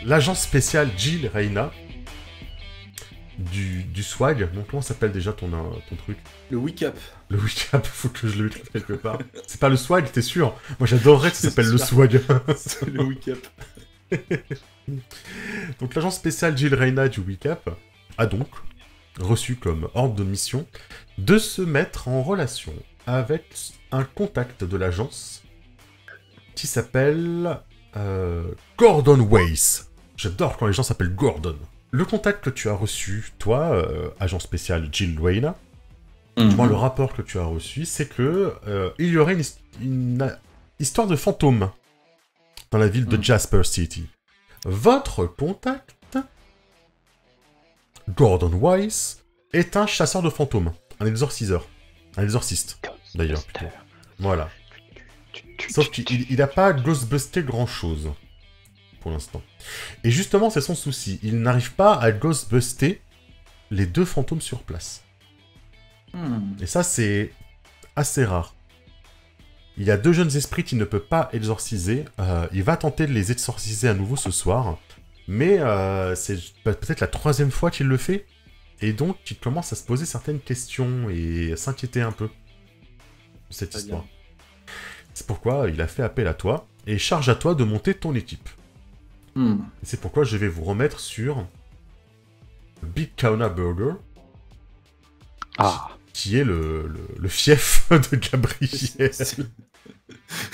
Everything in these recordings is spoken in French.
l'agence spéciale Jill Reyna du SWAG. Bon, comment s'appelle déjà ton truc? Le WICAP. Le WICAP, faut que je le trouve quelque part. C'est pas le SWAG, t'es sûr? Moi j'adorerais que ça s'appelle le SWAG. C'est le WICAP. Donc l'agence spéciale Jill Reyna du WICAP a donc reçu comme ordre de mission de se mettre en relation avec un contact de l'agence qui s'appelle Gordon Weiss. J'adore quand les gens s'appellent Gordon. Le contact que tu as reçu, toi, agent spécial Jill Reyna, du moins le rapport que tu as reçu, c'est que il y aurait une histoire de fantôme dans la ville de Jasper City. Votre contact, Gordon Weiss, est un chasseur de fantômes, un exorciseur, un exorciste, d'ailleurs. Voilà. Sauf qu'il n'a pas ghostbusté grand-chose, pour l'instant. Et justement, c'est son souci. Il n'arrive pas à ghostbuster les deux fantômes sur place. Et ça, c'est assez rare. Il y a deux jeunes esprits qu'il ne peut pas exorciser. Il va tenter de les exorciser à nouveau ce soir. Mais c'est peut-être la troisième fois qu'il le fait. Et donc, il commence à se poser certaines questions et à s'inquiéter un peu de cette histoire. C'est pourquoi il a fait appel à toi. Et charge à toi de monter ton équipe. Et c'est pourquoi je vais vous remettre sur Big Kauna Burger. Qui est le fief de Gabriel.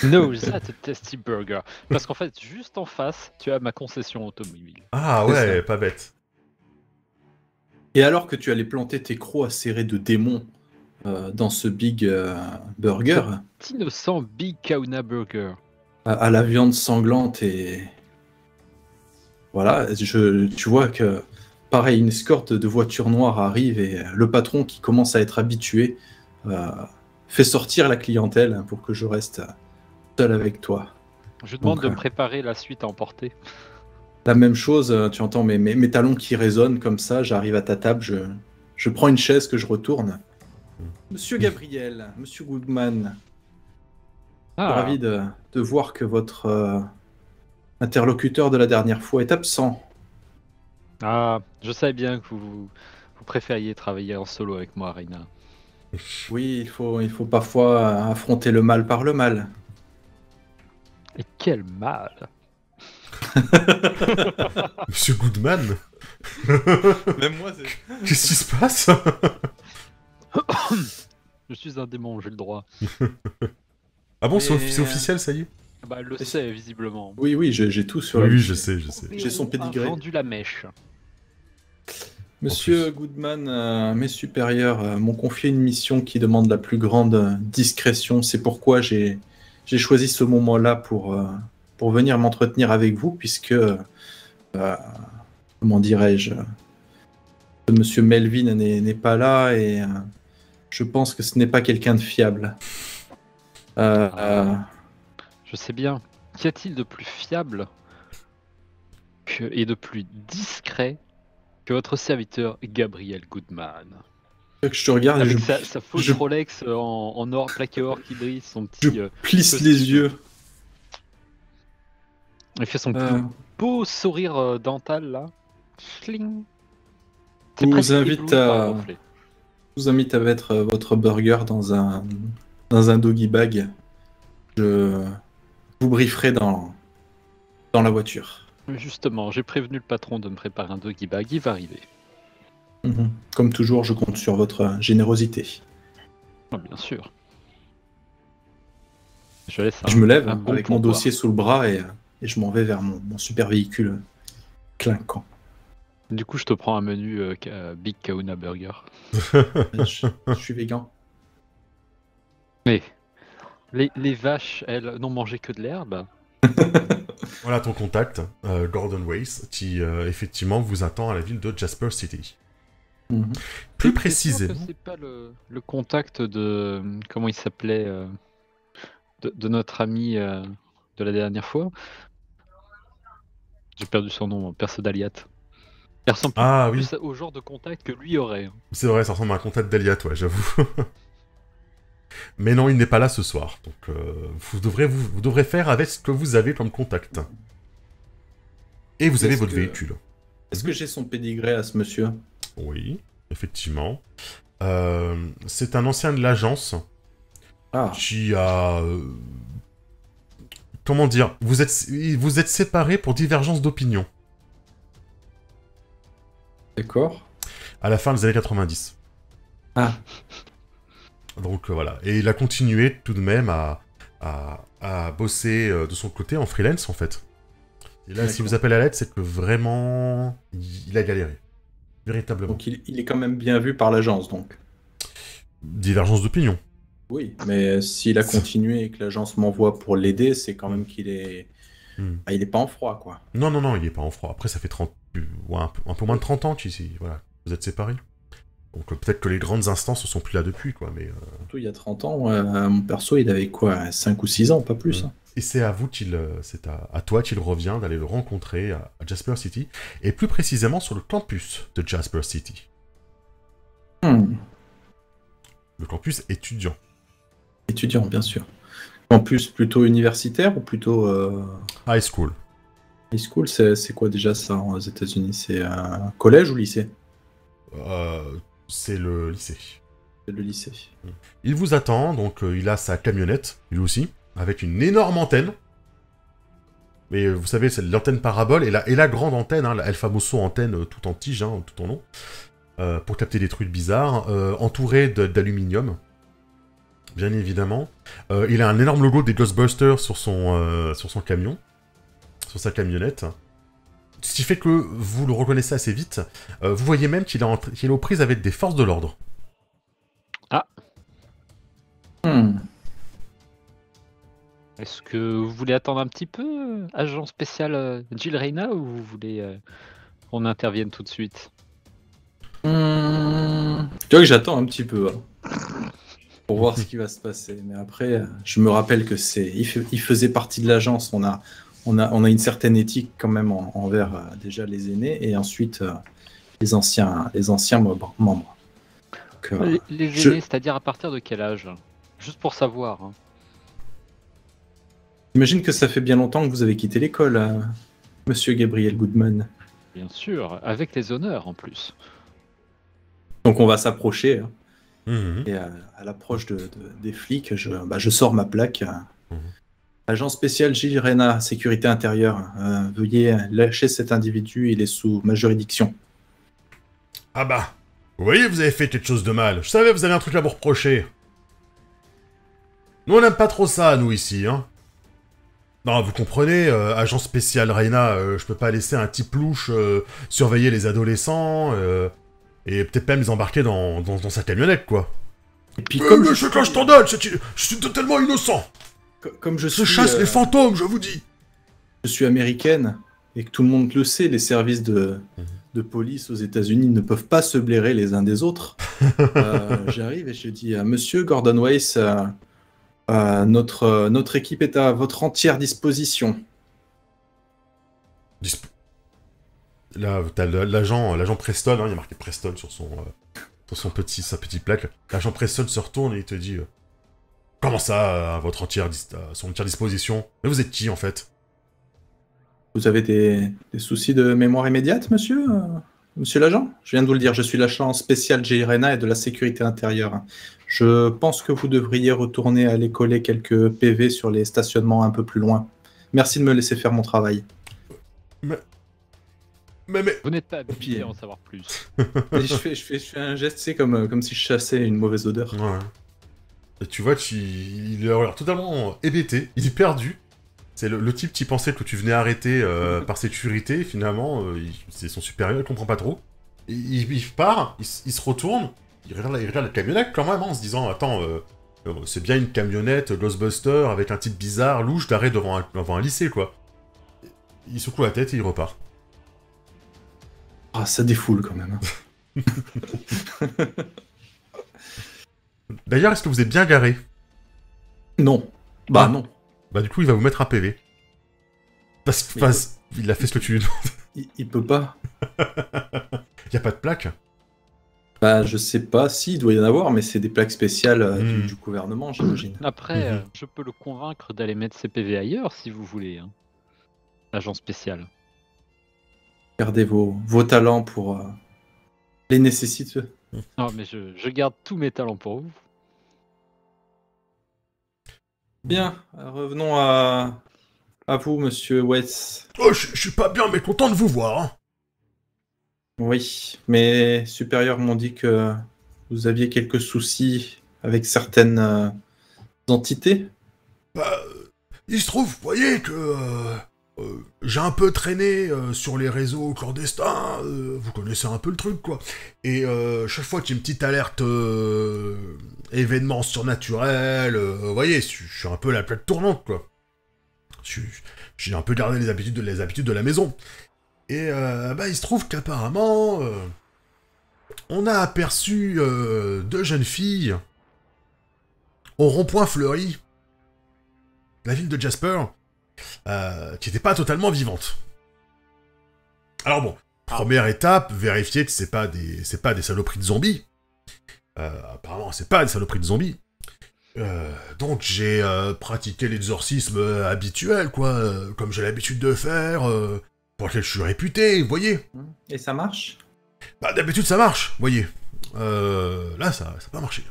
No, that's a tasty burger. Parce qu'en fait, juste en face, tu as ma concession automobile. Ah ouais, pas bête. Et alors que tu allais planter tes crocs acérés de démons dans ce Big Burger, Cet innocent Big Kauna Burger. à la viande sanglante et... Voilà, tu vois que, pareil, une escorte de voitures noires arrive et le patron qui commence à être habitué fait sortir la clientèle pour que je reste seul avec toi. Je demande Donc, de me préparer la suite à emporter. La même chose, tu entends mes talons qui résonnent comme ça, j'arrive à ta table, je prends une chaise que je retourne. Monsieur Gabriel, Monsieur Goodman, je suis ravi de voir que votre interlocuteur de la dernière fois est absent. Ah, je savais bien que vous préfériez travailler en solo avec moi, Reina. Oui, il faut parfois affronter le mal par le mal. Et quel mal! Monsieur Goodman. Même moi, c'est... Qu'est-ce qui se passe? Je suis un démon, j'ai le droit. Ah bon, c'est officiel, ça y est? Bah, elle le sait, visiblement. Oui, j'ai tout sur Oui, lui. oui, je sais. J'ai son pédigré. Vendu la mèche. Monsieur Goodman, mes supérieurs m'ont confié une mission qui demande la plus grande discrétion. C'est pourquoi j'ai choisi ce moment-là pour venir m'entretenir avec vous, puisque, comment dirais-je, Monsieur Melvin n'est pas là et je pense que ce n'est pas quelqu'un de fiable. Je sais bien. Qu'y a-t-il de plus fiable et de plus discret que votre serviteur Gabriel Goodman? Je te regarde Avec et sa fausse Rolex en or, plaqué or qui brille, son petit... je plisse les yeux. Il fait son plus beau sourire dental, là. Schling. Je vous invite à mettre votre burger dans un doggy bag. Je vous brieferai dans la voiture. Justement, j'ai prévenu le patron de me préparer un doggy bag, il va arriver. Comme toujours, je compte sur votre générosité. Oh, bien sûr. Je me lève avec mon dossier sous le bras et je m'en vais vers mon super véhicule clinquant. Du coup, je te prends un menu Big Kauna Burger. je suis végan. Mais les vaches, elles, n'ont mangé que de l'herbe. Voilà ton contact, Gordon Weiss, qui effectivement vous attend à la ville de Jasper City. Plus précisément... C'est pas le contact de... Comment il s'appelait de notre ami de la dernière fois. J'ai perdu son nom, Perso d'Aliat. Il ressemble plus au genre de contact que lui aurait. C'est vrai, ça ressemble à un contact d'Aliat, ouais, j'avoue. Mais non, il n'est pas là ce soir, donc vous devrez faire avec ce que vous avez comme contact. Et vous avez Est-ce votre que- véhicule. Est-ce que j'ai son pédigré à ce monsieur? Oui, effectivement. C'est un ancien de l'agence Ah, qui a... comment dire? Vous êtes séparés pour divergence d'opinion d'accord. à la fin des années 90. Ah, Donc voilà. Et il a continué tout de même à bosser de son côté en freelance, en fait. Et là, si D'accord. vous appelez à l'aide, c'est que vraiment, il a galéré. Véritablement. donc il est quand même bien vu par l'agence, donc. Divergence d'opinion. Oui, mais s'il a continué et que l'agence m'envoie pour l'aider, c'est quand même qu'il est... Hmm. Ah, il est pas en froid, quoi. Non, non, non, il est pas en froid. Après, ça fait 30... ouais, un peu moins de 30 ans qu'ici, voilà. Vous êtes séparés. Donc peut-être que les grandes instances ne sont plus là depuis, quoi, mais... Surtout, il y a 30 ans, mon perso, il avait quoi, 5 ou 6 ans, pas plus. Hein. Et c'est à vous c'est à toi qu'il revient d'aller le rencontrer à Jasper City, et plus précisément sur le campus de Jasper City. Hmm. Le campus étudiant. Étudiant, bien sûr. Campus plutôt universitaire ou plutôt High school. high school? C'est quoi déjà ça aux États-Unis? C'est un collège ou lycée? C'est le lycée. C'est le lycée. Il vous attend, donc il a sa camionnette, lui aussi, avec une énorme antenne. Mais vous savez, c'est l'antenne parabole et la grande antenne, hein, la El Famoso antenne tout en tige, hein, tout en long, pour capter des trucs bizarres, entouré d'aluminium, bien évidemment. Il a un énorme logo des Ghostbusters sur son camion, sur sa camionnette. Ce qui fait que vous le reconnaissez assez vite. Vous voyez même qu'il est aux prises avec des forces de l'ordre. Hmm. Est-ce que vous voulez attendre un petit peu, agent spécial Jill Reyna, ou vous voulez qu'on intervienne tout de suite? Tu vois que j'attends un petit peu hein, pour voir ce qui va se passer. Mais après, je me rappelle que il faisait partie de l'agence. On a une certaine éthique quand même envers déjà les aînés et ensuite les anciens membres. Donc, Les je- aînés, c'est-à-dire à partir de quel âge? Juste pour savoir. Hein. J'imagine que ça fait bien longtemps que vous avez quitté l'école, Monsieur Gabriel Goodman. Bien sûr, avec les honneurs en plus. Donc on va s'approcher. Hein. Mhm. Et à l'approche des flics, je sors ma plaque. Mhm. Agent spécial Gilles Reyna, sécurité intérieure. Veuillez lâcher cet individu, il est sous ma juridiction. Ah bah, vous voyez, vous avez fait quelque chose de mal. Je savais, vous avez un truc à vous reprocher. Nous, on n'aime pas trop ça, nous, ici, hein. Non, vous comprenez, agent spécial Reyna, je peux pas laisser un type louche surveiller les adolescents, et peut-être même les embarquer dans sa camionnette, quoi. Et puis comme je t'en donne, je suis totalement innocent. comme je Je suis, chasse les fantômes, je vous dis. je suis américaine et que tout le monde le sait, les services de police aux États-Unis ne peuvent pas se blairer les uns des autres. J'arrive et je dis Monsieur Gordon Weiss, notre équipe est à votre entière disposition. Là, t'as l'agent Preston, hein, il y a marqué Preston sur sa petite plaque. L'agent Preston se retourne et il te dit comment ça, à son entière disposition? Mais vous êtes qui, en fait? Vous avez des soucis de mémoire immédiate, monsieur Monsieur l'agent? Je viens de vous le dire, je suis l'agent spécial J. Reyna et de la sécurité intérieure. Je pense que vous devriez retourner aller coller quelques PV sur les stationnements un peu plus loin. Merci de me laisser faire mon travail. Mais... Vous n'êtes pas habitué Puis, à en savoir plus. Et je fais un geste, c'est comme si je chassais une mauvaise odeur. Ouais. Et tu vois qu'il a l'air totalement hébété, il est perdu. C'est le type qui pensait que tu venais arrêter par sécurité, et finalement, c'est son supérieur, il comprend pas trop. Il part, il se retourne, il regarde la camionnette quand même, hein, en se disant, attends, c'est bien une camionnette Ghostbuster avec un type bizarre, louche, d'arrêt devant un lycée, quoi. Il secoue la tête et il repart. Ah, ça défoule quand même. D'ailleurs, est-ce que vous êtes bien garé? Non. Bah Ah. non. Bah du coup, il va vous mettre un PV. Parce Mais il a fait ce que tu lui demandes. Il peut pas. Y a pas de plaque? Bah je sais pas si, il doit y en avoir, mais c'est des plaques spéciales Hmm. du gouvernement, j'imagine. Après, Mhm. je peux le convaincre d'aller mettre ses PV ailleurs si vous voulez. Hein. Agent spécial. Gardez vos talents pour les nécessités. Non, mais je garde tous mes talents pour vous. Bien, revenons à vous, monsieur West. Oh, je suis pas bien mécontent de vous voir. Hein. Oui, mes supérieurs m'ont dit que vous aviez quelques soucis avec certaines entités. Bah, il se trouve, vous voyez, que j'ai un peu traîné sur les réseaux clandestins, vous connaissez un peu le truc, quoi. Et chaque fois qu'il y a une petite alerte événement surnaturel, vous voyez, je suis un peu la plaque tournante, quoi. J'ai un peu gardé les habitudes de la maison. Et bah, il se trouve qu'apparemment, on a aperçu 2 jeunes filles au rond-point fleuri, la ville de Jasper, qui n'était pas totalement vivante. Alors bon, première étape, vérifier que c'est pas des saloperies de zombies. Apparemment, c'est pas des saloperies de zombies. Donc j'ai pratiqué l'exorcisme habituel, quoi, comme j'ai l'habitude de faire, pour lequel je suis réputé, vous voyez. Et ça marche? Bah d'habitude ça marche, vous voyez. Là, ça n'a pas marché.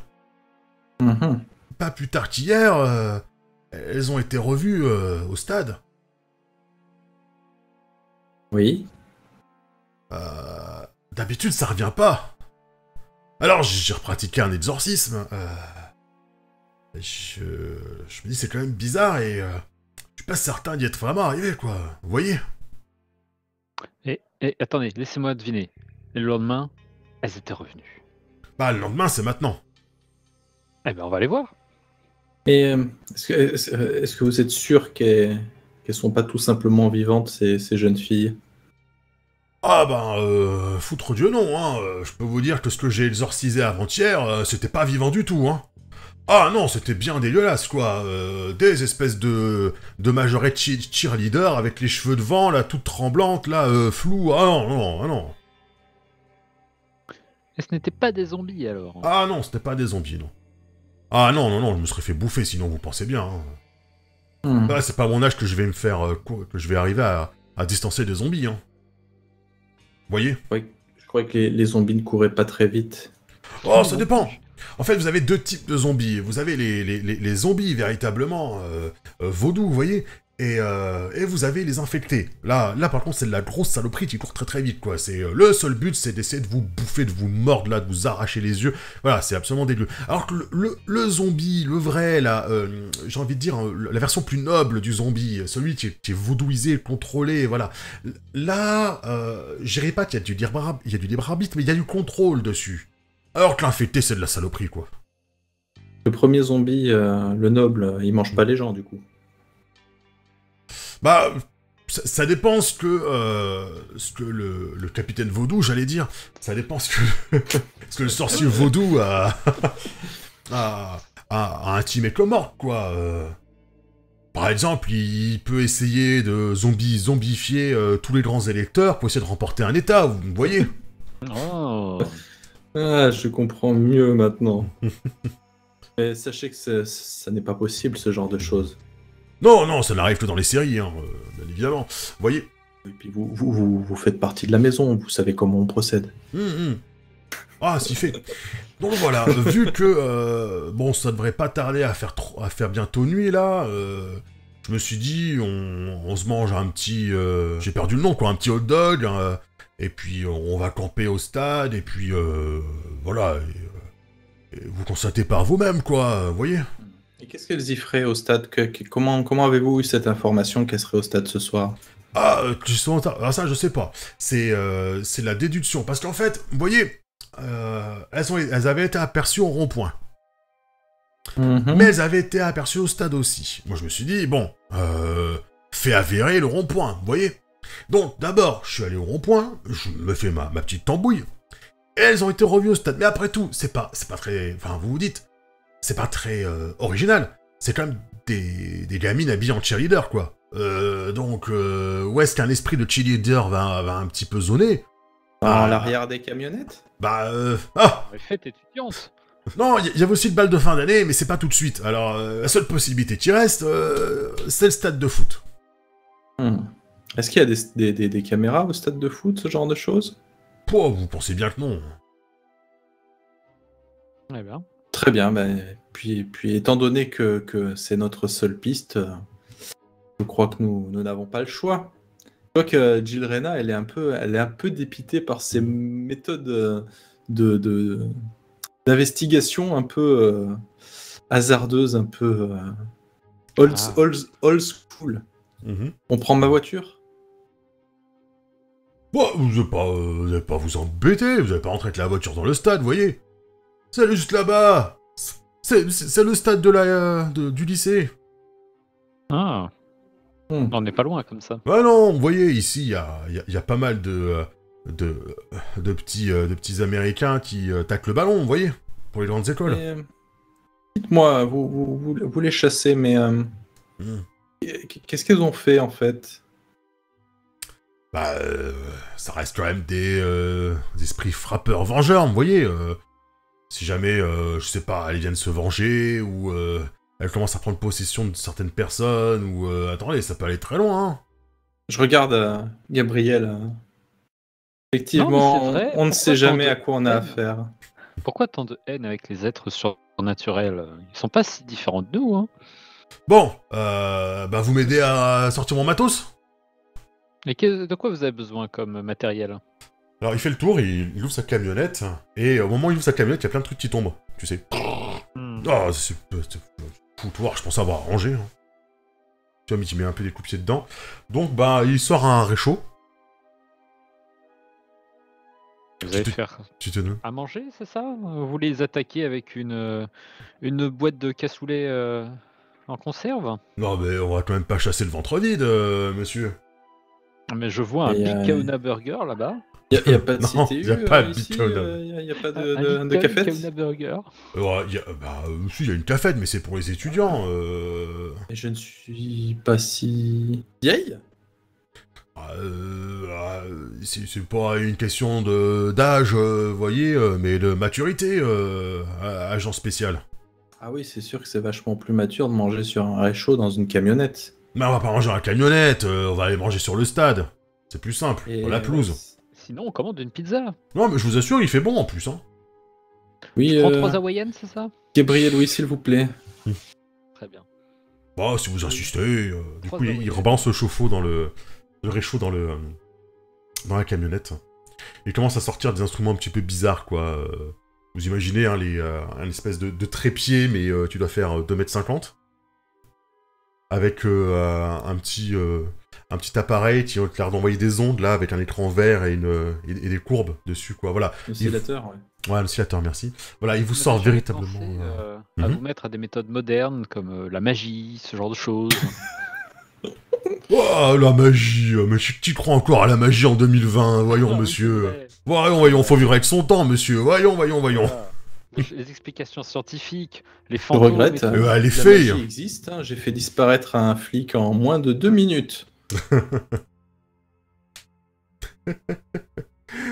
Pas plus tard qu'hier, elles ont été revues au stade. Oui. D'habitude, ça revient pas. Alors, j'ai repratiqué un exorcisme. Je me dis, c'est quand même bizarre et je suis pas certain d'y être vraiment arrivé, quoi. Vous voyez? Et attendez, laissez-moi deviner. Et le lendemain, elles étaient revenues. Bah, le lendemain, c'est maintenant. Eh ben, on va les voir. Et est-ce que vous êtes sûr qu'elles sont pas tout simplement vivantes, ces jeunes filles? Ah ben, foutre Dieu non, hein. Je peux vous dire que ce que j'ai exorcisé avant-hier, c'était pas vivant du tout, hein. Ah non, c'était bien dégueulasse, quoi. Des espèces de majorettes cheerleader avec les cheveux devant, là, toutes tremblantes, là, floues. Ah non, non, ah non. Et ce n'étaient pas des zombies, alors. Ah non, c'était pas des zombies, non. Ah non, non, non, je me serais fait bouffer, sinon vous pensez bien. Hein. Ah, c'est pas à mon âge que je vais me faire... que je vais arriver à distancer des zombies, hein. Vous voyez? Je croyais que les zombies ne couraient pas très vite. Oh, ça dépend. En fait, vous avez 2 types de zombies. Vous avez les zombies véritablement vaudous, vous voyez, et vous avez les infectés. Là, par contre, c'est de la grosse saloperie qui court très très vite, quoi. C'est le seul but, c'est d'essayer de vous bouffer, de vous mordre, là, de vous arracher les yeux. Voilà, c'est absolument dégueu. Alors que le zombie, le vrai, là, j'ai envie de dire, la version plus noble du zombie, celui qui est vaudouisé, contrôlé, voilà. Là, je dirais pas qu'il y a du libre arbitre, mais il y a du contrôle dessus. Alors que l'infecté, c'est de la saloperie, quoi. Le premier zombie, le noble, il mange pas les gens, du coup. Bah, ça dépend ce que le capitaine Vaudou, j'allais dire, ça dépend ce que le sorcier Vaudou a intimé comme mort, quoi. Par exemple, il peut essayer de zombifier tous les grands électeurs pour essayer de remporter un état, vous voyez. Oh. Ah, je comprends mieux maintenant. Mais sachez que ça n'est pas possible, ce genre de choses. Non, non, ça n'arrive que dans les séries, hein, bien évidemment. Vous voyez. Et puis vous faites partie de la maison, vous savez comment on procède. Ah, si fait. Donc voilà, vu que bon, ça devrait pas tarder à faire bientôt nuit là, je me suis dit, on se mange un petit, j'ai perdu le nom quoi, un petit hot dog, et puis on va camper au stade, et puis voilà, et vous constatez par vous-même quoi, vous voyez. Et qu'est-ce qu'elles y feraient au stade? Comment avez-vous eu cette information qu'elles seraient au stade ce soir? Ah, ça je sais pas. C'est la déduction. Parce qu'en fait, vous voyez, elles avaient été aperçues au rond-point. Mais elles avaient été aperçues au stade aussi. Moi je me suis dit, bon, fait avérer le rond-point, vous voyez. Donc d'abord, je suis allé au rond-point, je me fais ma petite tambouille, et elles ont été revues au stade. Mais après tout, c'est pas très... Enfin, vous vous dites, c'est pas très original. C'est quand même des gamines habillées en cheerleader, quoi. Donc, où est-ce qu'un esprit de cheerleader va un petit peu zoner? À l'arrière des camionnettes? Fête étudiante. Non, il y avait aussi le bal de fin d'année, mais c'est pas tout de suite. Alors, la seule possibilité qui reste, c'est le stade de foot. Est-ce qu'il y a des caméras au stade de foot, ce genre de choses? Pouah, vous pensez bien que non. Eh bien. Très bien, puis étant donné que c'est notre seule piste, je crois que nous n'avons pas le choix. Je crois que Jill Rena, elle est un peu dépitée par ces méthodes d'investigation un peu hasardeuses, un peu old school. On prend ma voiture? Bon, vous n'allez pas vous embêter, vous n'allez pas rentrer avec la voiture dans le stade, vous voyez. C'est juste là-bas. C'est le stade du lycée. Ah. On n'est pas loin comme ça. Ah non, vous voyez, ici, il y a pas mal de petits Américains qui taclent le ballon, vous voyez, pour les grandes écoles. Dites-moi, vous les chassez, mais qu'est-ce qu'ils ont fait, en fait? Bah, ça reste quand même des esprits frappeurs vengeurs, vous voyez. Si jamais, je sais pas, elles viennent se venger, ou elles commencent à prendre possession de certaines personnes, ou... attendez, ça peut aller très loin, hein. Je regarde Gabriel. Effectivement, vrai, on ne sait jamais à quoi on a affaire. Pourquoi tant de haine avec les êtres surnaturels? Ils sont pas si différents de nous, hein. Bon, bah vous m'aidez à sortir mon matos? Et de quoi vous avez besoin comme matériel? Alors il fait le tour, il ouvre sa camionnette, et au moment où il ouvre sa camionnette, il y a plein de trucs qui tombent, tu sais. Ah, c'est foutoir, je pensais avoir rangé. Hein. Tu vois, mais il met un peu des coups de pied dedans. Donc, bah, il sort un réchaud. Vous allez faire à manger, c'est ça? Vous voulez les attaquer avec une boîte de cassoulet en conserve? Non, mais on va quand même pas chasser le ventre vide, monsieur. Mais je vois un Big Kauna Burger là-bas. Il n'y a pas de non, CTU y a pas de ici, Big Kauna. Il n'y a pas Un de cafette? Kauna Burger. Si, il y a une cafette, mais c'est pour les étudiants. Et je ne suis pas si vieille? C'est pas une question d'âge, vous voyez, mais de maturité, agent spécial. Ah oui, c'est sûr que c'est vachement plus mature de manger sur un réchaud dans une camionnette. Mais on va pas manger dans la camionnette, on va aller manger sur le stade. C'est plus simple, dans la pelouse. Sinon, on commande une pizza. Non, mais je vous assure, il fait bon en plus, hein. Oui, 33 hawaïennes, c'est ça? Gabriel, oui, s'il vous plaît. Très bien. Bah, si vous insistez, du coup, il rebalance le chauffe-eau dans le réchaud dans la camionnette. Il commence à sortir des instruments un petit peu bizarres, quoi. Vous imaginez, hein, un espèce de trépied, mais tu dois faire 2,50 m. Avec un petit appareil qui a l'air d'envoyer des ondes, là, avec un écran vert et des courbes dessus, quoi. Voilà. Oscillateur, ouais. Ouais, un oscillateur, merci. Voilà, il vous sort véritablement... à vous mettre à des méthodes modernes, comme la magie, ce genre de choses. Oh, la magie! Mais tu crois encore à la magie en 2020? Voyons, monsieur. Voyons, faut vivre avec son temps, monsieur. Voyons. Voilà. Les explications scientifiques, les fantômes... Je regrette, les la faits. magie existe, hein. J'ai fait disparaître un flic en moins de 2 minutes.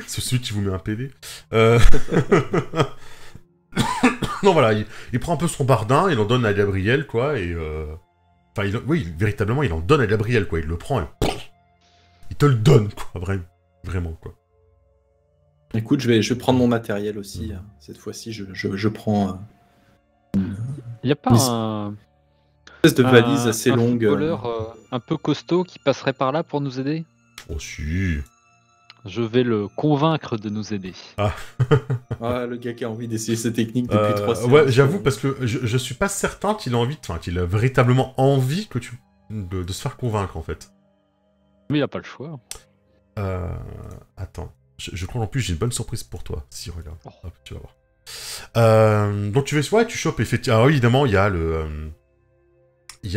C'est celui qui vous met un PV. Non, voilà, il prend un peu son bardin, il en donne à Gabriel, quoi, et... Enfin, véritablement, il en donne à Gabriel, quoi. Il le prend et... Il te le donne, quoi, vraiment, quoi. Écoute, je vais prendre mon matériel aussi. Hein. Cette fois-ci, je prends... Il n'y a pas une espèce de valise assez longue. Un footballeur un peu costaud qui passerait par là pour nous aider? Oh, si. Je vais le convaincre de nous aider. Ah, le gars qui a envie d'essayer cette technique depuis 3 semaines. Ouais, j'avoue, parce que je suis pas certain qu'il a véritablement envie de se faire convaincre, en fait. Mais il a pas le choix. Attends. Je crois qu'en plus, j'ai une bonne surprise pour toi. Si, regarde. Oh. Hop, tu vas voir. Donc, tu chopes, effectivement. Alors, évidemment, il y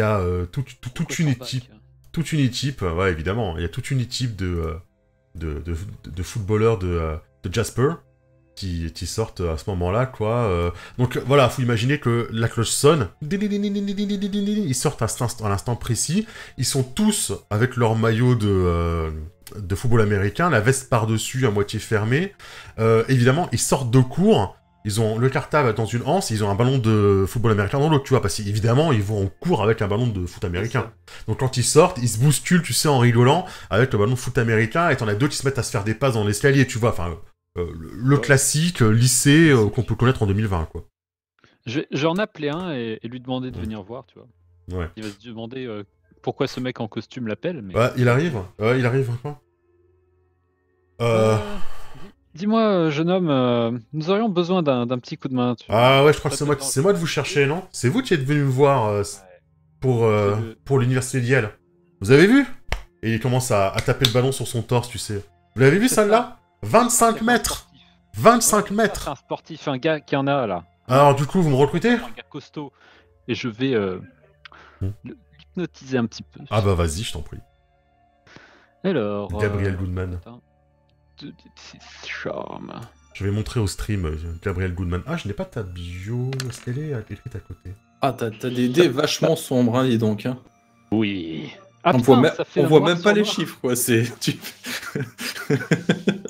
a toute une équipe. Toute une équipe, ouais, évidemment. Il y a toute une équipe de footballeurs de Jasper qui sortent à ce moment-là, quoi. Donc voilà, faut imaginer que la cloche sonne, ils sortent à l'instant précis, ils sont tous avec leur maillot de football américain, la veste par-dessus à moitié fermée. Évidemment, ils sortent de cours, ils ont le cartable dans une anse, ils ont un ballon de football américain dans l'autre, tu vois, parce qu'évidemment, ils vont en cours avec un ballon de foot américain. Donc quand ils sortent, ils se bousculent, tu sais, en rigolant, avec le ballon de foot américain, et t'en as deux qui se mettent à se faire des passes dans l'escalier, tu vois, enfin, le classique lycée qu'on peut connaître en 2020, quoi. Je vais en appeler un et lui demander de venir voir, tu vois. Ouais. Il va se demander pourquoi ce mec en costume l'appelle. Mais... Ouais, il arrive, quoi. Dis-moi, jeune homme, nous aurions besoin d'un petit coup de main. Ah ouais, je crois que c'est moi de vous chercher, non? C'est vous qui êtes venu me voir pour l'université de Yale. Vous avez vu? Et il commence à taper le ballon sur son torse, tu sais. Vous l'avez vu, celle-là? 25 mètres! 25 mètres! C'est un sportif, un gars qui en a, là. Alors, du coup, vous me recrutez? Un gars costaud. Et je vais l'hypnotiser un petit peu. Ah bah vas-y, je t'en prie. Alors... Gabriel Goodman. Charme. Je vais montrer au stream Gabriel Goodman. Ah, je n'ai pas ta bio. Est-ce qu'elle est écrite à côté? Ah, t'as des dés vachement sombres, hein, dis donc. Hein. Oui. Ah, on voit même pas les chiffres, quoi.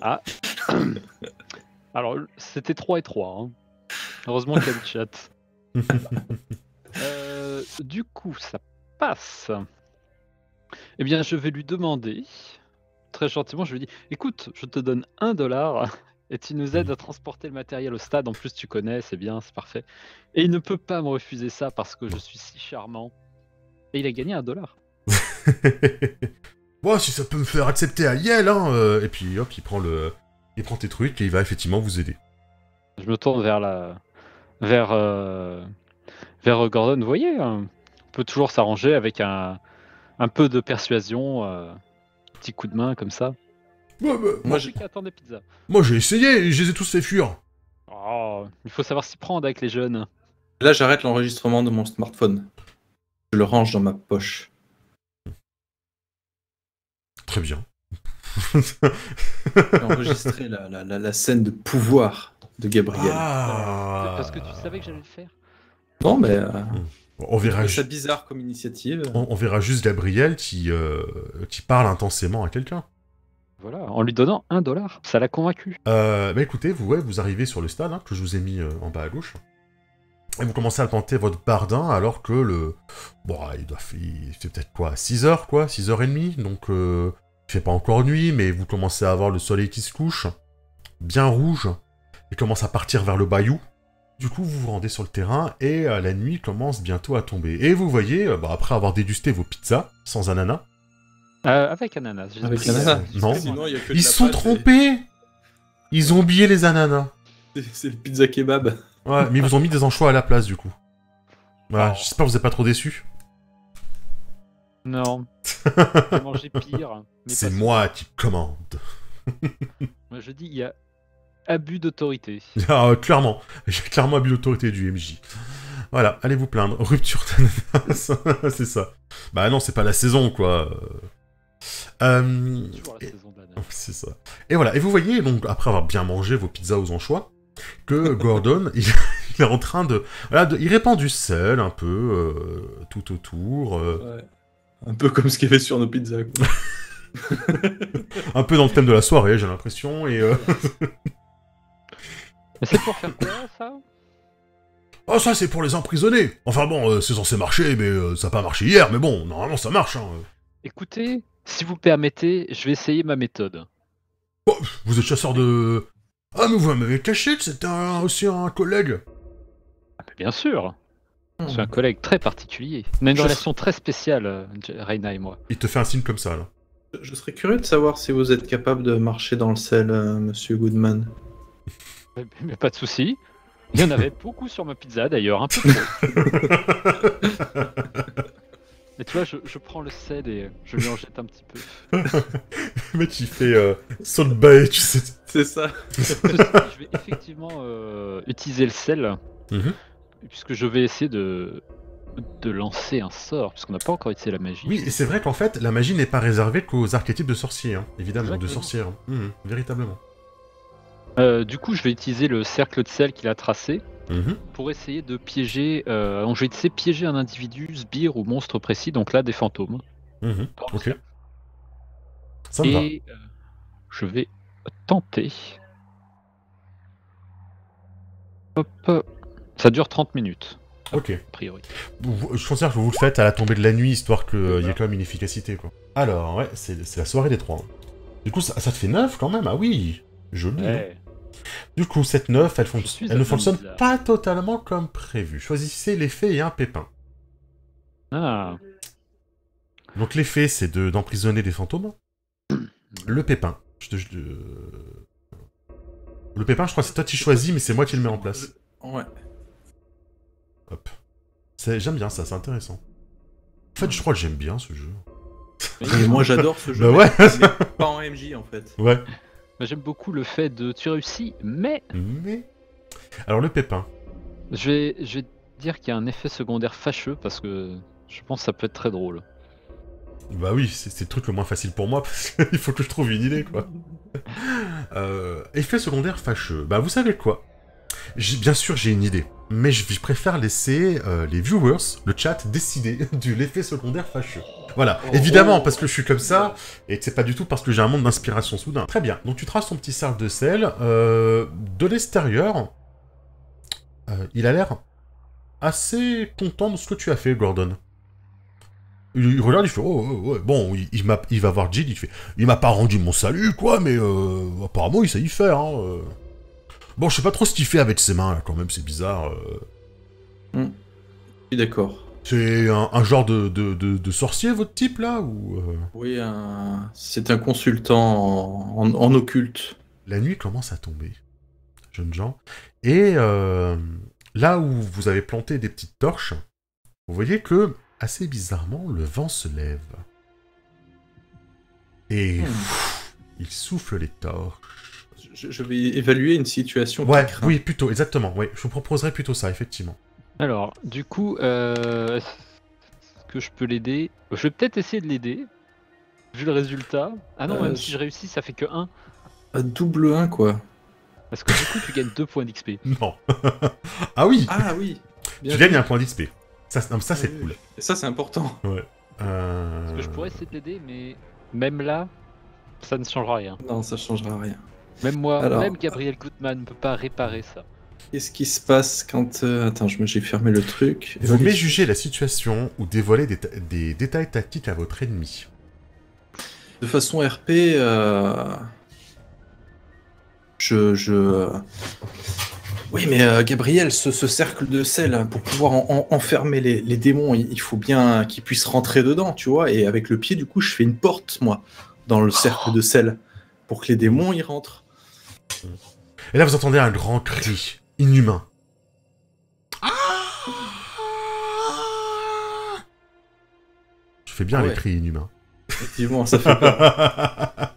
Ah. Alors, c'était 3 et 3. Hein. Heureusement qu'il y a le chat. Du coup, ça passe. Eh bien, je vais lui demander, très gentiment, je lui dis, écoute, je te donne $1 et tu nous aides à transporter le matériel au stade. En plus, tu connais, c'est bien, c'est parfait. Et il ne peut pas me refuser ça parce que je suis si charmant. Et il a gagné $1. Bon, si ça peut me faire accepter à Yale, hein. Et puis, hop, il prend tes trucs et il va effectivement vous aider. Je me tourne vers Gordon. Vous voyez, on peut toujours s'arranger avec un peu de persuasion, petit coup de main comme ça. Ouais, bah, moi j'ai qu'à attendre des pizzas. Moi j'ai essayé, je les ai tous fait fuir. Oh, il faut savoir s'y prendre avec les jeunes. Là, j'arrête l'enregistrement de mon smartphone. Je le range dans ma poche. Très bien. J'ai enregistré la scène de pouvoir de Gabriel. Ah. Parce que tu savais que j'allais le faire. Non, mais... On verra. C'est bizarre comme initiative. On verra juste Gabriel qui parle intensément à quelqu'un. Voilà, en lui donnant $1. Ça l'a convaincu. Bah écoutez, vous arrivez sur le stade, hein, que je vous ai mis en bas à gauche. Et vous commencez à tenter votre bardin alors que le... Bon, il fait peut-être quoi, 6h, quoi, 6h30, donc il fait pas encore nuit, mais vous commencez à voir le soleil qui se couche, bien rouge, et commence à partir vers le bayou. Du coup, vous vous rendez sur le terrain, et la nuit commence bientôt à tomber. Et vous voyez, après avoir dégusté vos pizzas, sans ananas... Avec ananas. Avec ananas. Non, ils sont trompés. Ils ont oublié les ananas. C'est le pizza kebab. Ouais, mais ils vous ont mis des anchois à la place, du coup. Voilà, j'espère que vous n'êtes pas trop déçus. Non. J'ai mangé pire. C'est moi qui commande. Moi, je dis, il y a abus d'autorité. Ah, clairement. J'ai clairement abus d'autorité du MJ. Voilà, allez vous plaindre. Rupture d'ananas. C'est ça. Bah non, c'est pas la saison, quoi. C'est ça. Et voilà, et vous voyez, donc, après avoir bien mangé vos pizzas aux anchois, que Gordon, il est en train de... Voilà, il répand du sel, un peu, tout autour. Ouais. Un peu comme ce qu'il y avait sur nos pizzas, quoi. Un peu dans le thème de la soirée, j'ai l'impression, et... Mais c'est pour faire quoi, ça? Oh, ça, c'est pour les emprisonner. Enfin bon, c'est censé marcher, mais ça n'a pas marché hier, mais bon, normalement, ça marche, hein. Écoutez, si vous permettez, je vais essayer ma méthode. Oh, vous êtes chasseur de... Ah, mais vous m'avez caché que c'était aussi un collègue. Ah, mais bien sûr. C'est un collègue très particulier. On a une relation très spéciale, Reina et moi. Il te fait un signe comme ça, là. Je serais curieux de savoir si vous êtes capable de marcher dans le sel, monsieur Goodman. Mais pas de souci. Il y en avait beaucoup sur ma pizza, d'ailleurs, un peu trop. Et tu vois, je prends le sel et je lui en jette un petit peu. Le mec, il fait salt bay, tu sais. C'est ça. Je vais effectivement utiliser le sel, puisque je vais essayer de lancer un sort, puisqu'on n'a pas encore utilisé la magie. Oui, et c'est vrai qu'en fait, la magie n'est pas réservée qu'aux archétypes de sorciers, hein, évidemment, de sorcières. Véritablement. Du coup, je vais utiliser le cercle de sel qu'il a tracé. Pour essayer de piéger, donc je vais essayer de piéger un individu, sbire ou monstre précis, donc là des fantômes. Ok. Ça me va. Et je vais tenter Hop. Ça dure 30 minutes, Ok. a priori. Je considère que vous le faites à la tombée de la nuit, histoire qu'il y ait quand même une efficacité, quoi. Alors, ouais, c'est la soirée des 3. Du coup, ça te fait 9 quand même, ah oui. Joli. Ouais. Du coup, cette 9, elle ne un fonctionne bizarre. pas totalement comme prévu. Choisissez l'effet et un pépin. Ah. Donc l'effet, c'est d'emprisonner des fantômes. Le pépin. Le pépin, je crois que c'est toi qui choisis, mais c'est moi qui le mets en place. Ouais. Hop. J'aime bien ça, c'est intéressant. En fait, je crois que j'aime bien ce jeu. Et moi j'adore ce jeu. Bah ouais. Mais pas en MJ en fait. Ouais. Bah, j'aime beaucoup le fait de tu réussis, mais Mais... Alors le pépin. je vais dire qu'il y a un effet secondaire fâcheux parce que je pense que ça peut être très drôle. Bah oui, c'est le truc le moins facile pour moi, parce qu'il faut que je trouve une idée, quoi. Effet secondaire fâcheux. Bah vous savez quoi? Bien sûr, j'ai une idée. Mais je préfère laisser les viewers, le chat, décider de l'effet secondaire fâcheux. Voilà, évidemment, parce que je suis comme ça, et que c'est pas du tout parce que j'ai un monde d'inspiration soudain. Très bien, donc tu traces ton petit cercle de sel. De l'extérieur, il a l'air assez content de ce que tu as fait, Gordon. Il regarde, il fait ouais. Bon, il va voir Jill, il fait il m'a pas rendu mon salut, quoi, mais apparemment il sait y faire, hein. Bon, je sais pas trop ce qu'il fait avec ses mains, là, quand même, c'est bizarre. Je suis d'accord. C'est un genre de sorcier, votre type, là, ou... Oui, c'est un consultant en occulte. La nuit commence à tomber, jeunes gens, et là où vous avez planté des petites torches, vous voyez que, assez bizarrement, le vent se lève. Et il souffle les torches. Je vais évaluer une situation. Ouais, oui, plutôt, exactement. Oui, je vous proposerais plutôt ça, effectivement. Alors, du coup, est-ce que je peux l'aider? Je vais peut-être essayer de l'aider, vu le résultat. Ah non, même si je réussis, ça fait que 1. Double 1, quoi. Parce que du coup, tu gagnes 2 points d'XP. Non. Ah oui. Ah oui. Tu gagnes un point d'XP. Ça, c'est oui, cool. oui. Et ça, c'est important. Ouais. Parce que je pourrais essayer de l'aider, mais même là, ça ne changera rien. Non, ça changera rien. Même moi, Alors, même Gabriel Goodman ne peut pas réparer ça. Qu'est-ce qui se passe quand... Attends, j'ai fermé le truc. Vous méjugez la situation ou dévoilez des détails tactiques à votre ennemi. De façon RP, Oui, mais Gabriel, ce cercle de sel, hein, pour pouvoir enfermer les démons, il faut bien qu'ils puissent rentrer dedans, tu vois. Et avec le pied, du coup, je fais une porte, moi, dans le cercle de sel, pour que les démons y rentrent. Et là, vous entendez un grand cri inhumain. Je fais bien les cris inhumains. Effectivement, ça fait peur.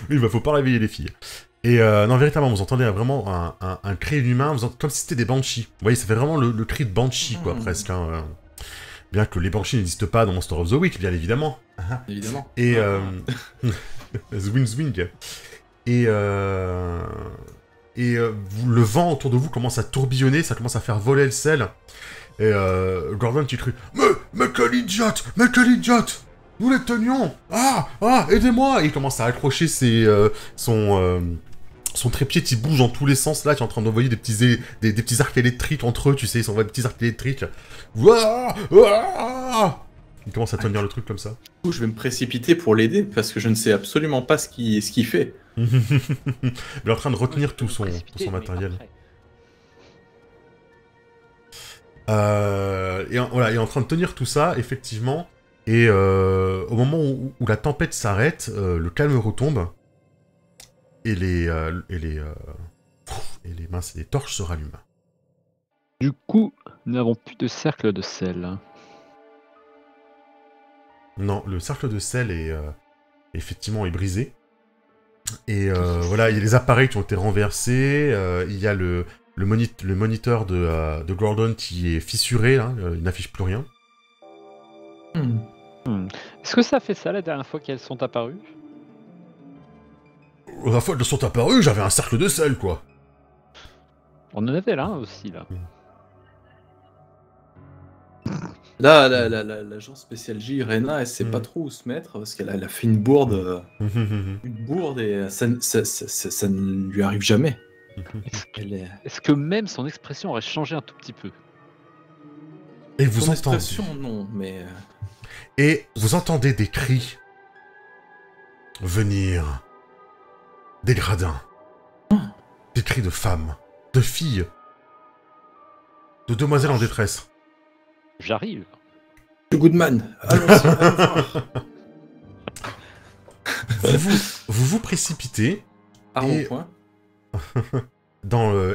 Oui, bah faut pas réveiller les filles. Et non, véritablement, vous entendez vraiment un cri inhumain, comme si c'était des banshees. Vous voyez, ça fait vraiment le cri de banshee, quoi, presque. Hein. Bien que les banshees n'existent pas dans Monster of the Week, bien évidemment. Évidemment. Et... Zwing. Et le vent autour de vous commence à tourbillonner, ça commence à faire voler le sel. Et Gordon qui crie « Mais quel idiote! Mais quel idiote! Nous les tenions! Ah! Aidez-moi » Et il commence à accrocher son trépied qui bouge dans tous les sens, là, qui est en train d'envoyer des petits arcs électriques entre eux, tu sais, ils s'envoient des petits arcs électriques. Ouah! Il commence à tenir le truc comme ça. Du coup, je vais me précipiter pour l'aider, parce que je ne sais absolument pas ce qu'il fait. Il est en train de retenir tout son matériel. Il est en train de tenir tout ça, effectivement. Et au moment où la tempête s'arrête, le calme retombe. Et les torches se rallument. Du coup, nous n'avons plus de cercle de sel. Non, le cercle de sel est effectivement brisé. Et voilà, il y a les appareils qui ont été renversés. Il y a le moniteur de Gordon qui est fissuré, hein, il n'affiche plus rien. Est-ce que ça fait ça la dernière fois qu'elles sont apparues? La dernière fois qu'elles sont apparues, j'avais un cercle de sel, quoi. On en avait là aussi, là. Là, l'agent spécial J, Rena, elle sait pas trop où se mettre, parce qu'elle a fait une bourde. Une bourde, et ça ne lui arrive jamais. Est-ce que même son expression aurait changé un tout petit peu? Et vous Son entendez... expression, non, mais... Et vous entendez des cris venir des gradins. Des cris de femmes, de filles, de demoiselles en détresse. J'arrive. Monsieur Goodman, allons-y, allons voir. Vous précipitez Arme Et- au point.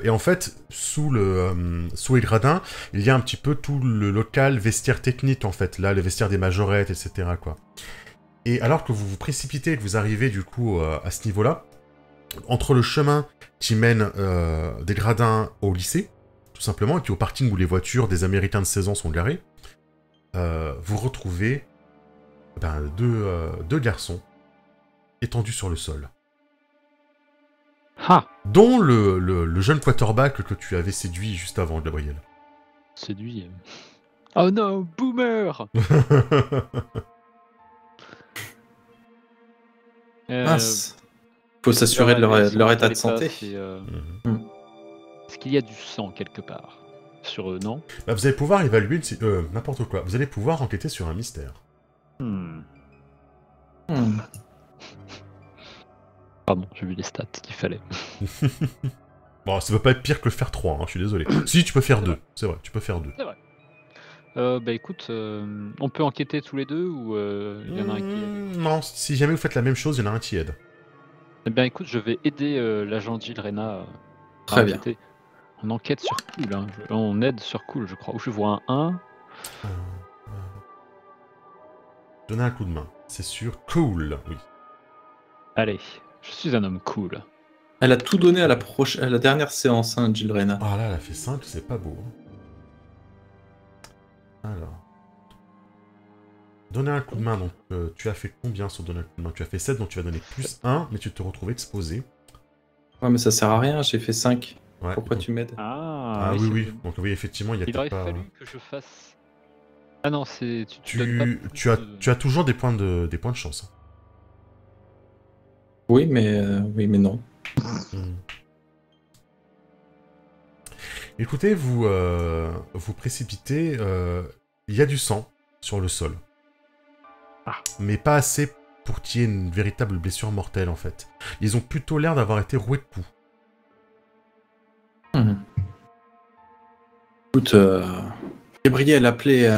et en fait, sous les gradins, il y a un petit peu tout le local vestiaire technique, en fait. Là, le vestiaire des majorettes, etc., quoi. Et alors que vous vous précipitez et que vous arrivez, du coup, à ce niveau-là, entre le chemin qui mène des gradins au lycée, tout simplement, et puis au parking où les voitures des Américains de 16 ans sont garées, vous retrouvez deux garçons étendus sur le sol. Ah! Dont le jeune quarterback que tu avais séduit juste avant, Gabriel. Séduit. Oh non, boomer! Mince. Faut s'assurer de leur état de santé. Mhm. Est-ce qu'il y a du sang quelque part? Sur eux, non? Bah, vous allez pouvoir évaluer n'importe quoi. Vous allez pouvoir enquêter sur un mystère. Hmm. Pardon, j'ai vu les stats qu'il fallait. Bon, ça peut pas être pire que faire 3, je suis désolé. Si, tu peux faire 2. C'est vrai, tu peux faire 2. C'est vrai. Bah écoute, on peut enquêter tous les deux ou il y en a un qui aide? Non, si jamais vous faites la même chose, il y en a un qui aide. Eh bien écoute, je vais aider l'agent Jill Rena à Très bien. enquêter. On enquête sur Cool, hein. On aide sur Cool, je crois. Où je vois un 1. Donnez un coup de main, c'est sûr. Cool, oui. Allez, je suis un homme cool. Elle a tout donné à la dernière séance, hein, Jill Rena. Ah là, elle a fait 5, c'est pas beau. Alors. Donner un coup de main, donc tu as fait combien sur donner un coup de main? Tu as fait 7, donc tu vas donner plus 1, mais tu te retrouves exposé. Ouais, mais ça sert à rien, j'ai fait 5. Ouais, Pourquoi donc- tu m'aides? Ah oui, c'est oui. bon. Donc oui, effectivement, il y a Il aurait peut-être pas... fallu que je fasse... Ah non, c'est... Tu donnes pas plus Tu as toujours des points de chance. Oui, mais non. Hmm. Écoutez, vous précipitez, il y a du sang sur le sol. Ah. Mais pas assez pour qu'il y ait une véritable blessure mortelle, en fait. Ils ont plutôt l'air d'avoir été roués de coups. Écoute, Gabriel, appelez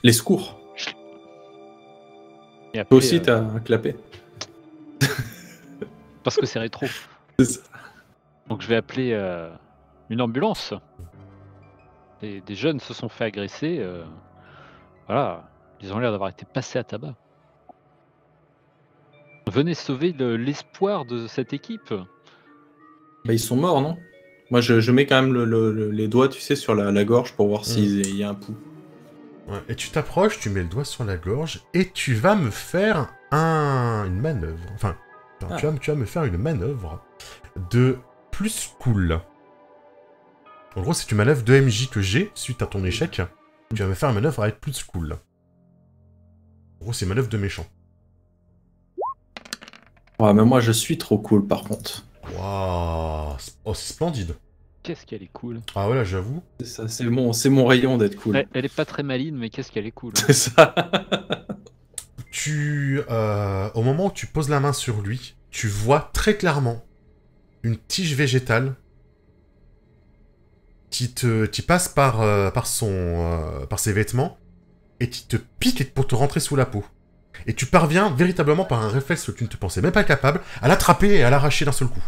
les secours. Et après, Toi aussi, t'as clapé. parce que c'est rétro. C'est ça. Donc je vais appeler une ambulance. Des jeunes se sont fait agresser. Voilà, ils ont l'air d'avoir été passés à tabac. Venez sauver l'espoir de cette équipe. Bah, ils sont morts, non? Moi, je mets quand même les doigts, tu sais, sur la gorge pour voir s'il y a un pouls. Ouais. Et tu t'approches, tu mets le doigt sur la gorge, et tu vas me faire une manœuvre. Enfin, tu vas me faire une manœuvre de plus cool. En gros, c'est une manœuvre de MJ que j'ai suite à ton échec. Tu vas me faire une manœuvre avec plus cool. En gros, c'est une manœuvre de méchant. Ouais, mais moi, je suis trop cool, par contre. Waouh! Oh, c'est splendide. Qu'est-ce qu'elle est cool. Ah ouais, là, j'avoue. C'est ça, c'est mon rayon d'être cool. Elle est pas très maline, mais qu'est-ce qu'elle est cool. C'est ça. Au moment où tu poses la main sur lui, tu vois très clairement une tige végétale qui passe par ses vêtements et qui te pique pour te rentrer sous la peau. Et tu parviens véritablement par un réflexe que tu ne te pensais même pas capable à l'attraper et à l'arracher d'un seul coup.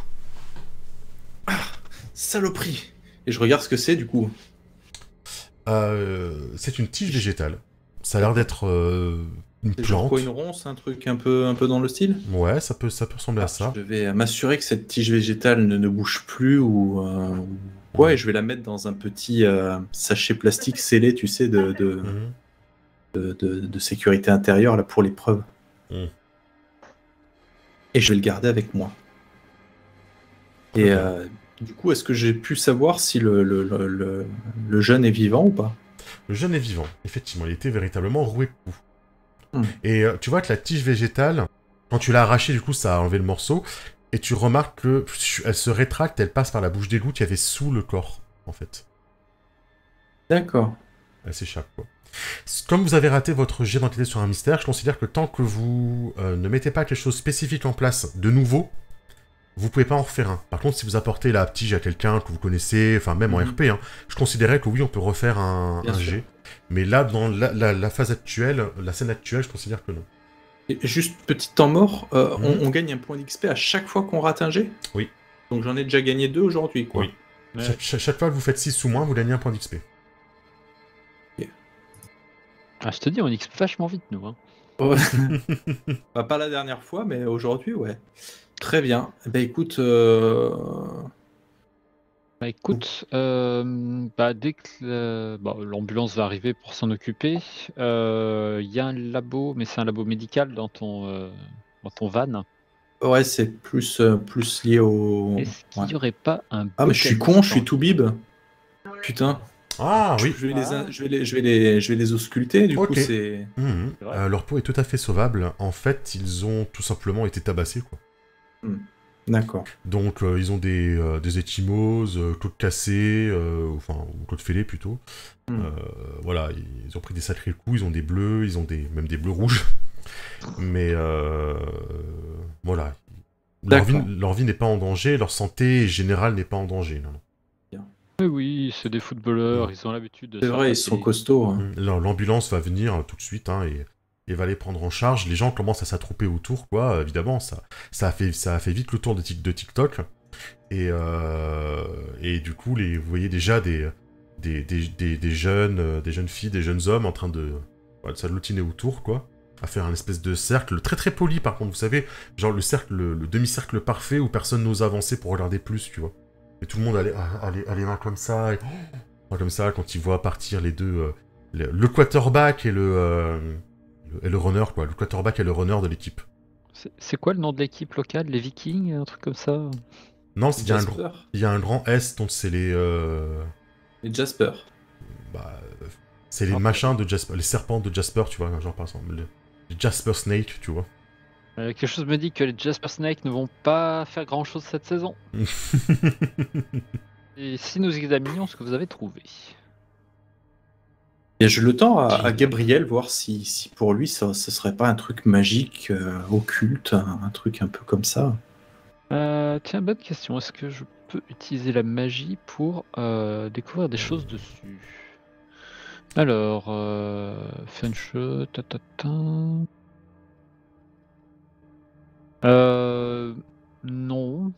Saloperie. Et je regarde ce que c'est, du coup. C'est une tige végétale. Ça a l'air d'être une C'est genre plante. quoi, une ronce, un truc un peu dans le style? Ouais, ça peut ressembler à ça. Je vais m'assurer que cette tige végétale ne bouge plus ou quoi, et je vais la mettre dans un petit sachet plastique scellé, tu sais, Mhm. de sécurité intérieure là pour l'épreuve. Mhm. Et je vais le garder avec moi. Et du coup, est-ce que j'ai pu savoir si le jeune est vivant ou pas? Le jeune est vivant, effectivement, il était véritablement roué de coups. Hmm. Et tu vois que la tige végétale, quand tu l'as arrachée, du coup, ça a enlevé le morceau, et tu remarques que elle se rétracte, elle passe par la bouche d'égout qu'il y avait sous le corps, en fait. D'accord. Elle s'échappe, quoi. Comme vous avez raté votre jet d'enquêter sur un mystère, je considère que tant que vous ne mettez pas quelque chose de spécifique en place de nouveau, vous pouvez pas en refaire un. Par contre, si vous apportez la tige à quelqu'un que vous connaissez, enfin même en RP, hein, je considérais que oui, on peut refaire un jet. Mais là, dans la phase actuelle, la scène actuelle, je considère que non. Et juste petit temps mort, on gagne un point d'XP à chaque fois qu'on rate un jet? Oui. Donc j'en ai déjà gagné 2 aujourd'hui, quoi. Oui. Ouais. Chaque fois que vous faites 6 ou moins, vous gagnez un point d'XP. Ah, je te dis, on XP vachement vite, nous. Hein. Ouais. Bah, pas la dernière fois, mais aujourd'hui, ouais. Très bien. Bah écoute... Bah écoute, dès que l'ambulance va arriver pour s'en occuper, il y a un labo, mais c'est un labo médical dans ton van. Ouais, c'est plus lié au... Est-ce qu'il n'y aurait pas un... Ah mais je suis con, je suis tout bib. Putain. Ah oui. Je vais les ausculter, du coup c'est... Leur peau est tout à fait sauvable. En fait, ils ont tout simplement été tabassés, quoi. D'accord. Donc, ils ont des échymoses, côtes cassées, enfin, côtes fêlées plutôt. Voilà, ils ont pris des sacrés coups, ils ont des bleus, ils ont même des bleus rouges. Mais, voilà. Leur vie n'est pas en danger, leur santé générale n'est pas en danger. Non. Oui, c'est des footballeurs, ils ont l'habitude de... C'est vrai, ils sont costauds. Hein. L'ambulance va venir tout de suite, hein, et va les prendre en charge. Les gens commencent à s'attrouper autour, quoi. Évidemment, ça a fait vite le tour de TikTok. Et du coup, vous voyez déjà des jeunes filles, des jeunes hommes en train de s'agglutiner autour, quoi. À faire un espèce de cercle très très poli, par contre, vous savez, genre le demi-cercle parfait où personne n'ose avancer pour regarder plus, tu vois. Et tout le monde a les mains comme ça, comme ça, quand ils voient partir les deux, le quarterback et le runner, quoi. Le quarterback et le runner de l'équipe. C'est quoi le nom de l'équipe locale? Les Vikings? Un truc comme ça? Non, il y a un grand S, donc c'est les... Les Jasper. Bah, c'est les machins de Jasper, les serpents de Jasper, tu vois, genre par exemple, les Jasper Snake, tu vois. Quelque chose me dit que les Jasper Snake ne vont pas faire grand chose cette saison. Et si nous examinons ce que vous avez trouvé. Et je le tends à Gabriel, voir si pour lui ce serait pas un truc magique, occulte, un truc un peu comme ça. Tiens, bonne question. Est-ce que je peux utiliser la magie pour découvrir des choses dessus? Alors, Funshot, non.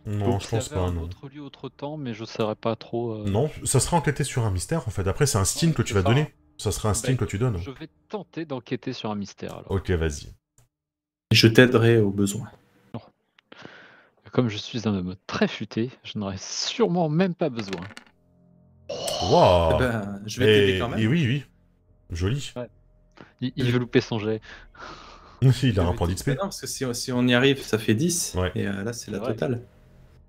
Non, je pense pas, non. Autre lieu, autre temps, mais je saurais pas trop. Non, ça sera enquêter sur un mystère, en fait. Après, c'est un style que tu vas donner. Ça sera un style que tu donnes. Je vais tenter d'enquêter sur un mystère, alors. Ok, vas-y. Je t'aiderai au besoin. Comme je suis un homme très futé, je n'aurais sûrement même pas besoin. Wow. Je vais t'aider quand même. Et oui. Joli. Ouais. Il veut louper son jet. Il a un point d'XP. Non, parce que si on y arrive, ça fait 10. Ouais. Et là, c'est la totale.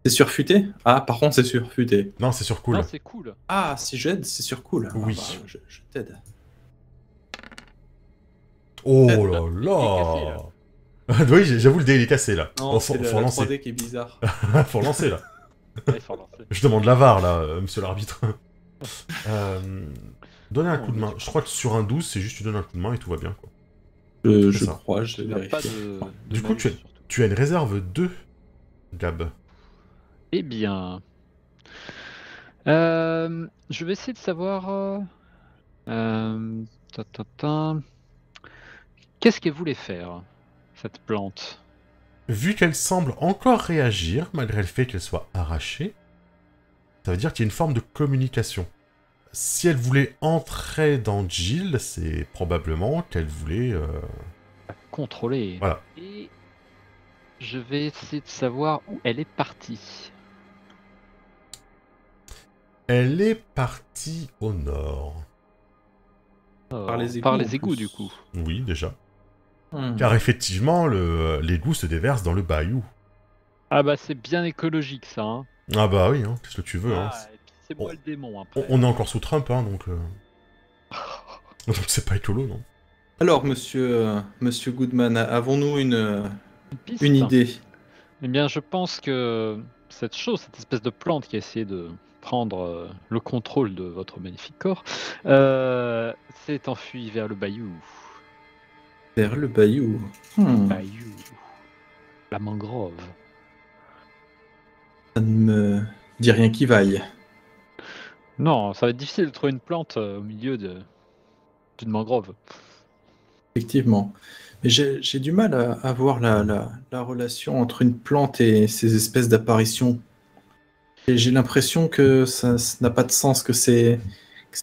C'est sur futé? Ah, par contre, c'est sur futé. Non, c'est sur cool. Non, c'est cool. Ah, si j'aide, c'est sur cool. Oui. Ah, bah, je t'aide. Oh là là. Oui, j'avoue, le dé il est cassé là. Non, faut c'est la lancer. 3D qui est bizarre. Faut lancer là. Ouais, faut relancer. Je demande la VAR là, monsieur l'arbitre. Donnez un coup de main. Je crois que sur un 12, c'est juste tu donnes un coup de main et tout va bien, quoi. Je crois, je vais Pas vérifier. de Du coup, tu as une réserve 2, Gab. Eh bien... je vais essayer de savoir... Qu'est-ce qu'elle voulait faire, cette plante? Vu qu'elle semble encore réagir, malgré le fait qu'elle soit arrachée, ça veut dire qu'il y a une forme de communication. Si elle voulait entrer dans Jill, c'est probablement qu'elle voulait... Contrôler. Voilà. Et je vais essayer de savoir où elle est partie. Elle est partie au nord. Par les égouts, du coup. Oui, déjà. Car effectivement, l'égout se déverse dans le bayou. Ah bah c'est bien écologique ça. Hein. Ah bah oui, hein, qu'est-ce que tu veux. Hein. Et puis c'est moi le démon après. On est encore sous Trump, hein, donc... donc c'est pas écolo, non. Alors, monsieur Goodman, avons-nous une idée? Eh bien, je pense que cette espèce de plante qui a essayé de prendre le contrôle de votre magnifique corps, s'est enfuie vers le bayou. Vers le bayou. Bayou. La mangrove. Ça ne me dit rien qui vaille. Non, ça va être difficile de trouver une plante au milieu d'une mangrove. Effectivement. Mais j'ai du mal à voir la relation entre une plante et ces espèces d'apparitions. Et j'ai l'impression que ça n'a pas de sens, que ce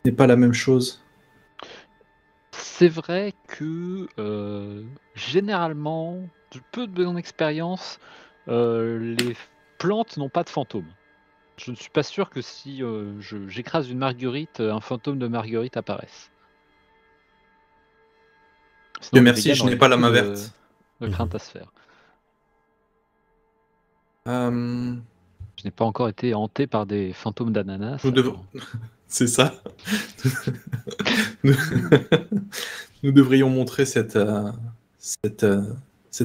n'est pas la même chose. C'est vrai que généralement, de peu de mon expérience, les plantes n'ont pas de fantômes. Je ne suis pas sûr que si j'écrase une marguerite, un fantôme de marguerite apparaisse. Dieu Sinon, les merci, véganes je n'ai auraient pas la beaucoup main verte. de crainte à se faire. Euh, Je n'ai pas encore été hanté par des fantômes d'ananas. nous devons... alors. C'est ça. nous... nous devrions montrer cette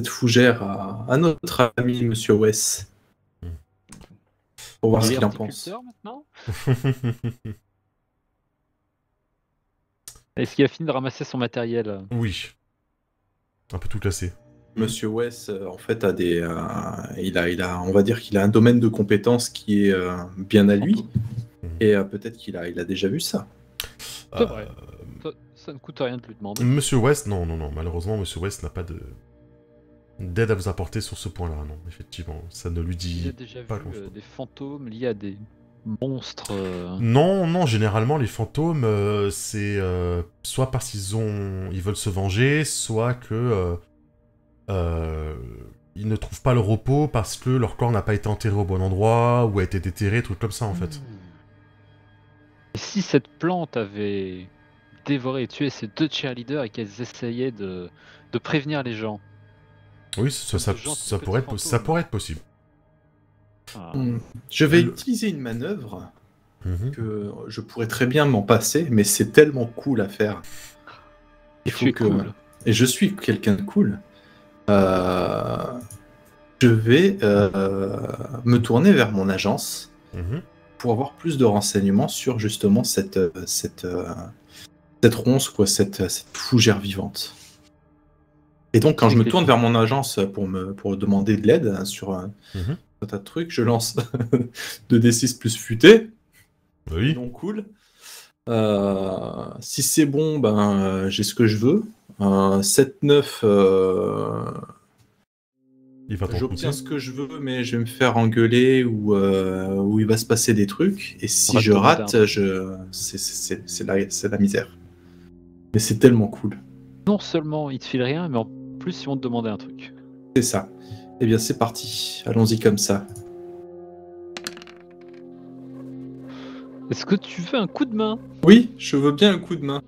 fougère à notre ami Monsieur Wes pour voir ce Il est qu'il en pense. horticulteur maintenant. Est-ce qu'il a fini de ramasser son matériel? Oui. Un peu tout classé. Monsieur Wes, en fait, on va dire qu'il a un domaine de compétences qui est bien à lui, et peut-être qu'il a déjà vu ça. C'est vrai. Ça ne coûte rien de lui demander. Monsieur West, non. Malheureusement, Monsieur West n'a pas d'aide à vous apporter sur ce point-là, non. Effectivement, ça ne lui dit Il a déjà pas vu grand-chose. des fantômes liés à des monstres. Non, généralement, les fantômes, c'est soit parce ils veulent se venger, soit que ils ne trouvent pas le repos parce que leur corps n'a pas été enterré au bon endroit, ou a été déterré, trucs comme ça, en fait. Et si cette plante avait dévoré et tué ces 2 cheerleaders et qu'elles essayaient de prévenir les gens? Oui, De gentils ça pourrait petits ça fantômes. pourrait être possible. Ah. Je vais Le- utiliser une manœuvre Mhm. que je pourrais très bien m'en passer, mais c'est tellement cool à faire. Et tu es cool. Et je suis quelqu'un de cool. Je vais me tourner vers mon agence Mhm. pour avoir plus de renseignements sur justement cette ronce, quoi, cette fougère vivante. Et donc, quand je me tourne vers mon agence pour demander de l'aide hein, sur un tas de trucs, je lance 2d6 plus futé. Oui. Non cool. Si c'est bon, ben j'ai ce que je veux. 7-9, Il va t'en j'obtiens coûter. ce que je veux, mais je vais me faire engueuler ou il va se passer des trucs. Et si On va te je demander rate, un c'est la misère. Mais c'est tellement cool. Non seulement ils te filent rien, mais en plus ils vont te demander un truc. C'est ça. Eh bien, c'est parti. Allons-y comme ça. Est-ce que tu veux un coup de main? Oui, je veux bien un coup de main.